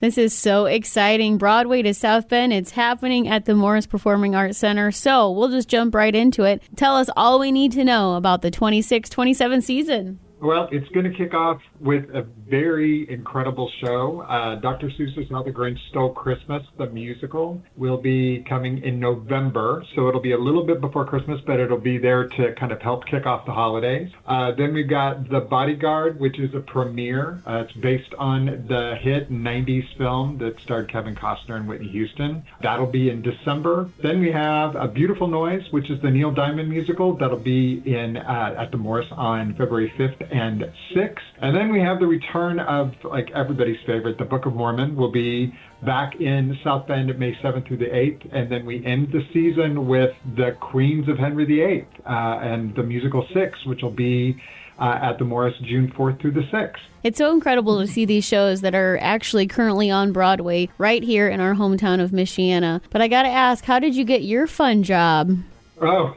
This is so exciting. Broadway to South Bend. It's happening at the Morris Performing Arts Center. So we'll just jump right into it. Tell us all we need to know about the 26-27 season. Well, it's going to kick off with a very incredible show. Dr. Seuss's How the Grinch Stole Christmas, the musical, will be coming in November. So it'll be a little bit before Christmas, but it'll be there to kind of help kick off the holidays. Then we've got The Bodyguard, which is a premiere. It's based on the hit 90s film that starred Kevin Costner and Whitney Houston. That'll be in December. Then we have A Beautiful Noise, which is the Neil Diamond musical. That'll be in at the Morris on February 5th and 6th. And then we have the return of, like, everybody's favorite, the Book of Mormon will be back in South Bend May 7th through the 8th. And then we end the season with the Queens of Henry VIII and the musical 6, which will be at the Morris June 4th through the 6th. It's so incredible to see these shows that are actually currently on Broadway right here in our hometown of Michiana. But I got to ask, how did you get your fun job? Oh,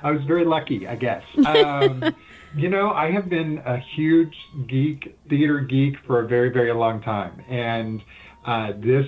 I was very lucky, I guess. You know, I have been a huge theater geek for a very, very long time. And this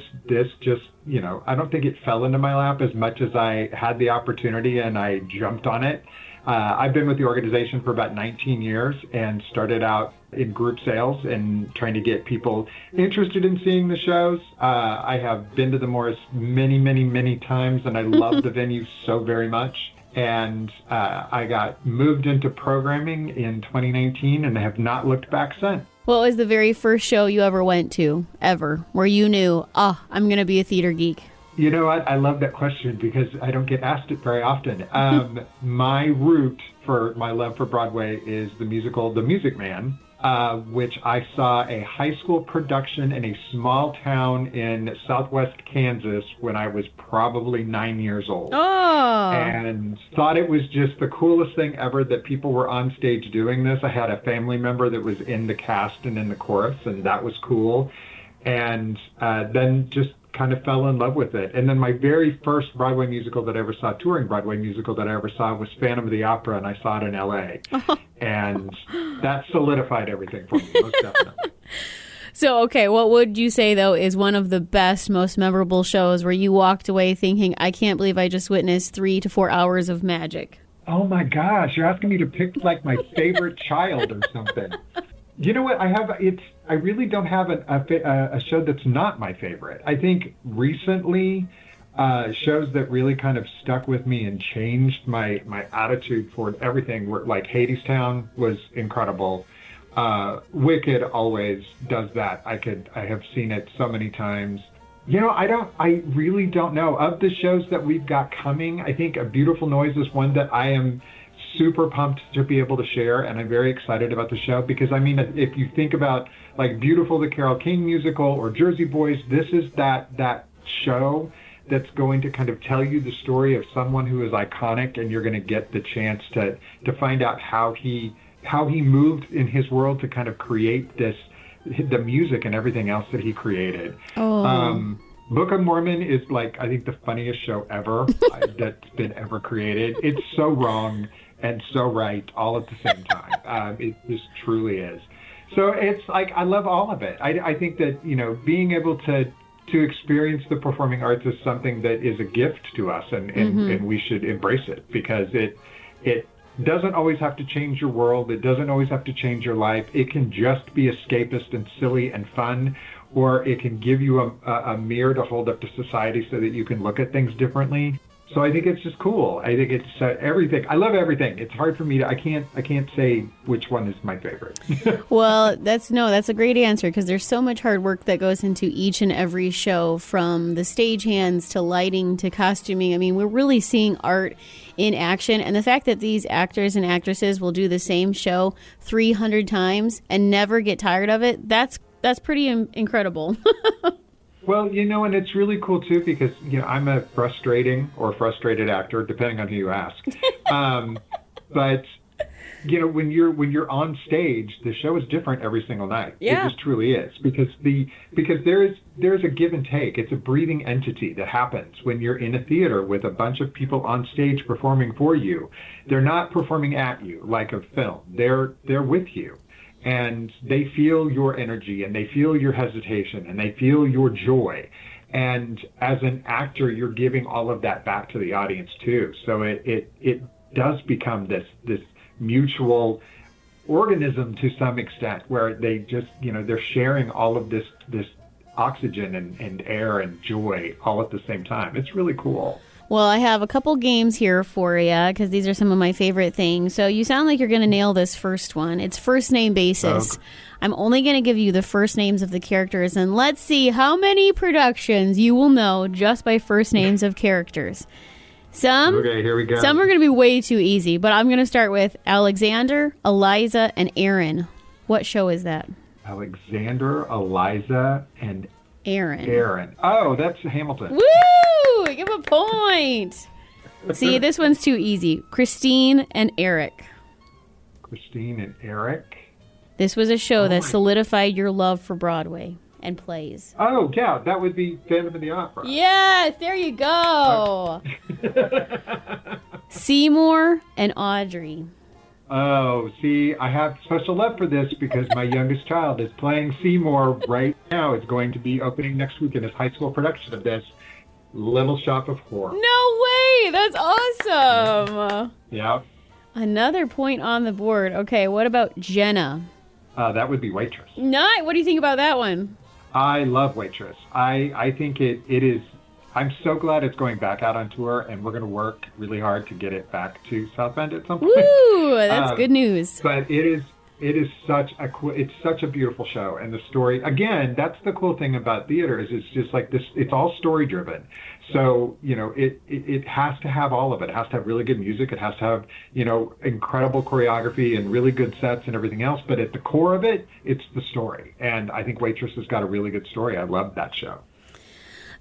just, you know, I don't think it fell into my lap as much as I had the opportunity and I jumped on it. I've been with the organization for about 19 years and started out in group sales and trying to get people interested in seeing the shows. I have been to the Morris many, many, many times, and I love the venue so very much. And I got moved into programming in 2019 and have not looked back since. What was the very first show you ever went to, ever, where you knew, I'm going to be a theater geek? You know what? I love that question because I don't get asked it very often. My root for my love for Broadway is the musical The Music Man, which I saw a high school production in a small town in southwest Kansas when I was probably 9 years old. Oh. And thought it was just the coolest thing ever that people were on stage doing this. I had a family member that was in the cast and in the chorus, and that was cool. And then just kind of fell in love with it. And then my very first Broadway musical that I ever saw, touring Broadway musical that I ever saw, was Phantom of the Opera, and I saw it in L.A. And that solidified everything for me, most definitely. So, okay, what would you say, though, is one of the best, most memorable shows where you walked away thinking, I can't believe I just witnessed 3 to 4 hours of magic? Oh, my gosh. You're asking me to pick, like, my favorite child or something. You know what? I really don't have a show that's not my favorite. I think recently shows that really kind of stuck with me and changed my attitude toward everything were like Hadestown was incredible. Wicked always does that. I have seen it so many times. You know, I really don't know. Of the shows that we've got coming, I think A Beautiful Noise is one that I am super pumped to be able to share, and I'm very excited about the show because, I mean, if you think about like Beautiful, the Carole King musical, or Jersey Boys, this is that show that's going to kind of tell you the story of someone who is iconic, and you're going to get the chance to find out how he moved in his world to kind of create the music and everything else that he created. Book of Mormon is, like, I think the funniest show ever that's been ever created. It's so wrong and so right all at the same time. It just truly is. So it's like, I love all of it. I think that, you know, being able to experience the performing arts is something that is a gift to us, and we should embrace it because it doesn't always have to change your world. It doesn't always have to change your life. It can just be escapist and silly and fun, or it can give you a mirror to hold up to society so that you can look at things differently. So I think it's just cool. I think it's everything. I love everything. It's hard for me to, I can't say which one is my favorite. Well, that's a great answer because there's so much hard work that goes into each and every show, from the stagehands to lighting to costuming. I mean, we're really seeing art in action. And the fact that these actors and actresses will do the same show 300 times and never get tired of it, that's pretty incredible. Well, you know, and it's really cool, too, because, you know, I'm a frustrated actor, depending on who you ask. But, you know, when you're on stage, the show is different every single night. Yeah. It just truly is. Because there's a give and take. It's a breathing entity that happens when you're in a theater with a bunch of people on stage performing for you. They're not performing at you like a film. They're with you. and they feel your energy, and they feel your hesitation, and they feel your joy. And as an actor, you're giving all of that back to the audience too. So it does become this mutual organism to some extent, where they just, they're sharing all of this oxygen and air and joy all at the same time. It's really cool. Well, I have a couple games here for you because these are some of my favorite things. So you sound like you're going to nail this first one. It's first name basis. Okay. I'm only going to give you the first names of the characters, and let's see how many productions you will know just by first names of characters. Okay, here we go. Some are going to be way too easy, but I'm going to start with Alexander, Eliza, and Aaron. What show is that? Alexander, Eliza, and Aaron. Oh, that's Hamilton. Woo! Give a point. See, this one's too easy. Christine and Eric. Christine and Eric. This was a show that solidified your love for Broadway and plays. Oh, yeah, that would be Phantom of the Opera. Yes, there you go. Seymour and Audrey. Oh, see, I have special love for this because my youngest child is playing Seymour right now. It's going to be opening next week in his high school production of this Little Shop of Horror. No way! That's awesome! Yeah. Another point on the board. Okay, what about Jenna? That would be Waitress. Nice! What do you think about that one? I love Waitress. I think it is... I'm so glad it's going back out on tour, and we're going to work really hard to get it back to South Bend at some point. Woo! That's good news. But it is such a beautiful show, and the story, again, that's the cool thing about theater is it's just like this. It's all story driven. So it has to have all of it. It has to have really good music. It has to have incredible choreography and really good sets and everything else. But at the core of it, it's the story. And I think Waitress has got a really good story. I love that show.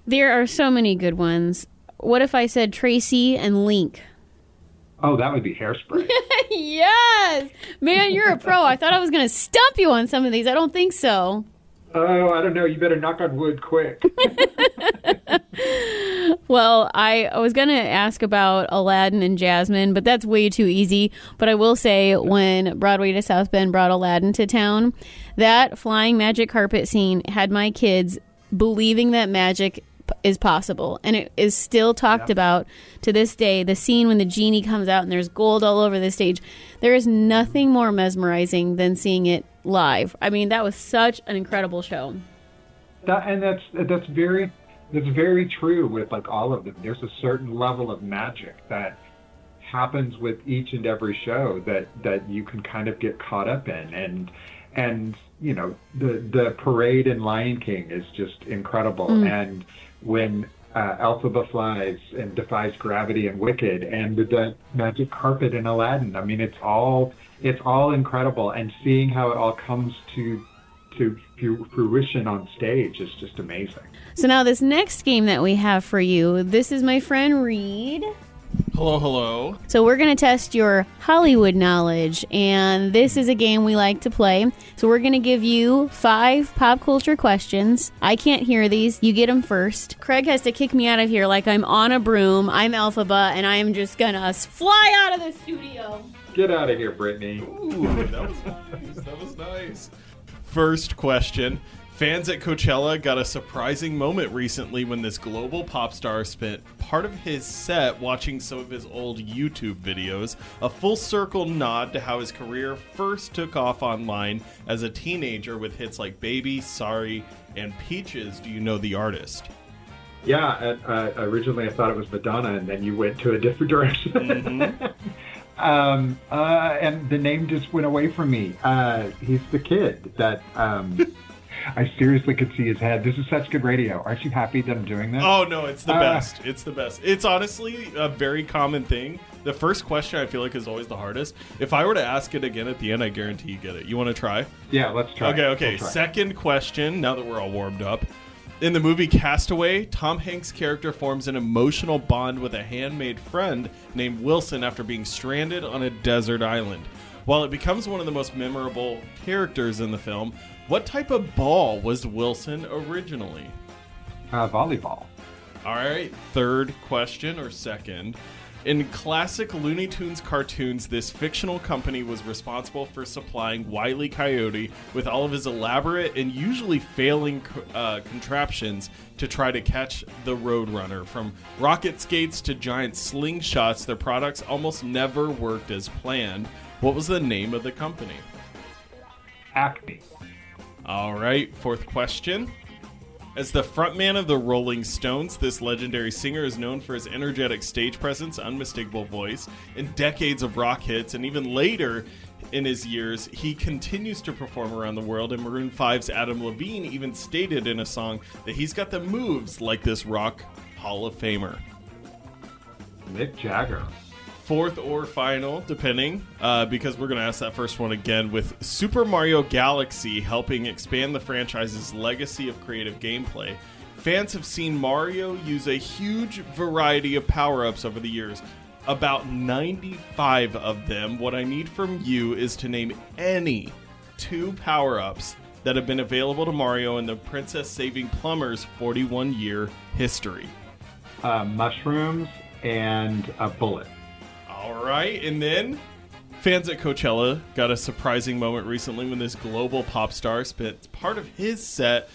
There are so many good ones. What if I said Tracy and Link? Oh, that would be Hairspray. Yes! Man, you're a pro. I thought I was going to stump you on some of these. I don't think so. Oh, I don't know. You better knock on wood quick. Well, I was going to ask about Aladdin and Jasmine, but that's way too easy. But I will say when Broadway to South Bend brought Aladdin to town, that flying magic carpet scene had my kids believing that magic is possible, and it is still talked about to this day. The scene when the genie comes out and there's gold all over the stage, there is nothing more mesmerizing than seeing it live. I mean, that was such an incredible show. That's very true with like all of them. There's a certain level of magic that happens with each and every show that you can kind of get caught up in, and the parade in Lion King is just incredible. And when Elphaba flies and defies gravity in Wicked, and the magic carpet in Aladdin, I mean, it's all incredible. And seeing how it all comes to fruition on stage is just amazing. So now this next game that we have for you, this is my friend Reed. Hello. So we're going to test your Hollywood knowledge, and this is a game we like to play. So we're going to give you 5 pop culture questions. I can't hear these. You get them first. Craig has to kick me out of here like I'm on a broom. I'm Elphaba, and I am just going to fly out of the studio. Get out of here, Brittany. Ooh, that was nice. That was nice. First question. Fans at Coachella got a surprising moment recently when this global pop star spent part of his set watching some of his old YouTube videos, a full circle nod to how his career first took off online as a teenager with hits like Baby, Sorry, and Peaches. Do you know the artist? Yeah, originally I thought it was Madonna, and then you went to a different direction. Mm-hmm. And the name just went away from me. He's the kid that... I seriously could see his head. This is such good radio. Aren't you happy that I'm doing this? Oh, no, it's the best. It's the best. It's honestly a very common thing. The first question I feel like is always the hardest. If I were to ask it again at the end, I guarantee you get it. You want to try? Yeah, let's try. Okay. We'll try. Second question, now that we're all warmed up. In the movie Castaway, Tom Hanks' character forms an emotional bond with a handmade friend named Wilson after being stranded on a desert island. While it becomes one of the most memorable characters in the film, what type of ball was Wilson originally? Volleyball. All right, third question or second. In classic Looney Tunes cartoons, this fictional company was responsible for supplying Wile E. Coyote with all of his elaborate and usually failing contraptions to try to catch the Roadrunner. From rocket skates to giant slingshots, their products almost never worked as planned. What was the name of the company? Acme. All right, fourth question. As the frontman of the Rolling Stones, this legendary singer is known for his energetic stage presence, unmistakable voice, and decades of rock hits, and even later in his years, he continues to perform around the world, and Maroon 5's Adam Levine even stated in a song that he's got the moves like this rock Hall of Famer. Mick Jagger. Fourth or final, depending, because we're going to ask that first one again, with Super Mario Galaxy helping expand the franchise's legacy of creative gameplay. Fans have seen Mario use a huge variety of power-ups over the years, about 95 of them. What I need from you is to name any 2 power-ups that have been available to Mario in the Princess Saving Plumber's 41-year history. Mushrooms and a bullet. All right, and then fans at Coachella got a surprising moment recently when this global pop star spent part of his set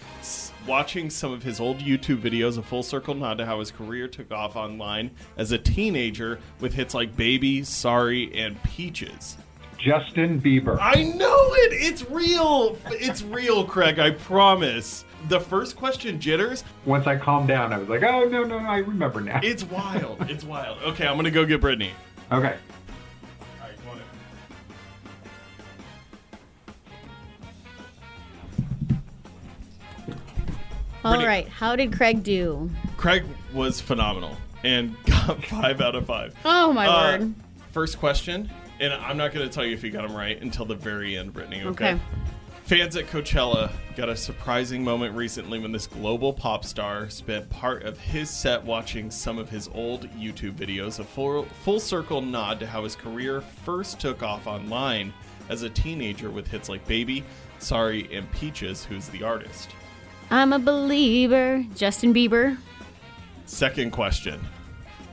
watching some of his old YouTube videos, a full circle nod to how his career took off online as a teenager with hits like Baby, Sorry, and Peaches. Justin Bieber. I know it! It's real! It's real, Craig, I promise. The first question jitters. Once I calmed down, I was like, oh, no, I remember now. It's wild. It's wild. Okay, I'm going to go get Brittany. Okay. All right, go on in. All Brittany. right. How did Craig do? Craig was phenomenal and got 5 out of 5. Oh, my word. First question, and I'm not going to tell you if you got them right until the very end, Brittany, okay? Fans at Coachella got a surprising moment recently when this global pop star spent part of his set watching some of his old YouTube videos, a full circle nod to how his career first took off online as a teenager with hits like Baby, Sorry, and Peaches, who's the artist. I'm a believer. Justin Bieber. Second question.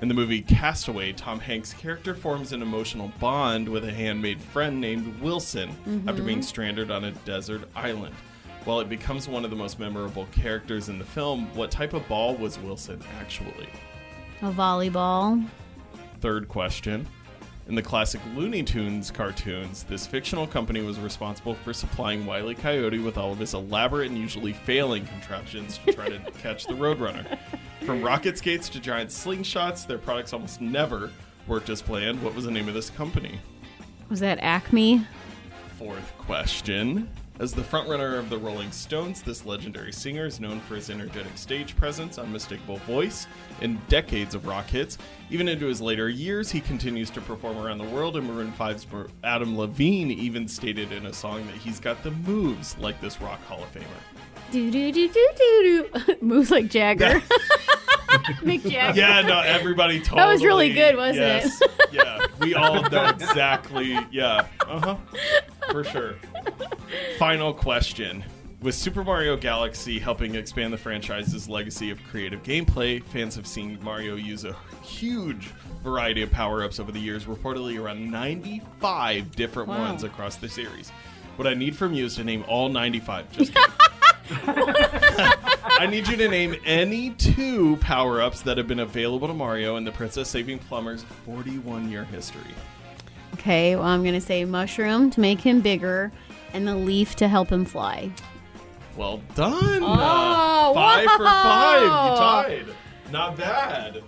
In the movie Castaway, Tom Hanks' character forms an emotional bond with a handmade friend named Wilson after being stranded on a desert island. While it becomes one of the most memorable characters in the film, what type of ball was Wilson actually? A volleyball. Third question. In the classic Looney Tunes cartoons, this fictional company was responsible for supplying Wile E. Coyote with all of his elaborate and usually failing contraptions to try to catch the Roadrunner. From rocket skates to giant slingshots, their products almost never worked as planned. What was the name of this company? Was that Acme? Fourth question. As the frontrunner of the Rolling Stones, this legendary singer is known for his energetic stage presence, unmistakable voice, and decades of rock hits. Even into his later years, he continues to perform around the world, and Maroon 5's Adam Levine even stated in a song that he's got the moves like this rock Hall of Famer. Do. Moves like Jagger. Mick Jagger. Yeah, no, everybody totally. That was really good, wasn't it? Yeah, we all know exactly. Yeah, for sure. Final question. With Super Mario Galaxy helping expand the franchise's legacy of creative gameplay, fans have seen Mario use a huge variety of power-ups over the years, reportedly around 95 different ones across the series. What I need from you is to name all 95. Just kidding. I need you to name any 2 power-ups that have been available to Mario in the Princess Saving Plumber's 41-year history. Okay, well, I'm going to say mushroom to make him bigger and the leaf to help him fly. Well done. Oh, 5 for 5. wow. You tied. Not bad.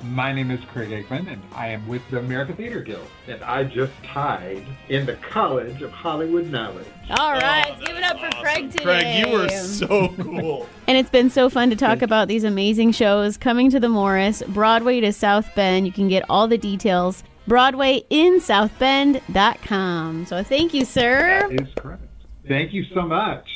My name is Craig Aikman, and I am with the American Theater Guild. And I just tied in the College of Hollywood Knowledge. All right, give it up for Craig today. Craig, you were so cool. And it's been so fun to talk about these amazing shows coming to the Morris, Broadway to South Bend. You can get all the details, BroadwayInSouthBend.com. So thank you, sir. That is correct. Thank you so much.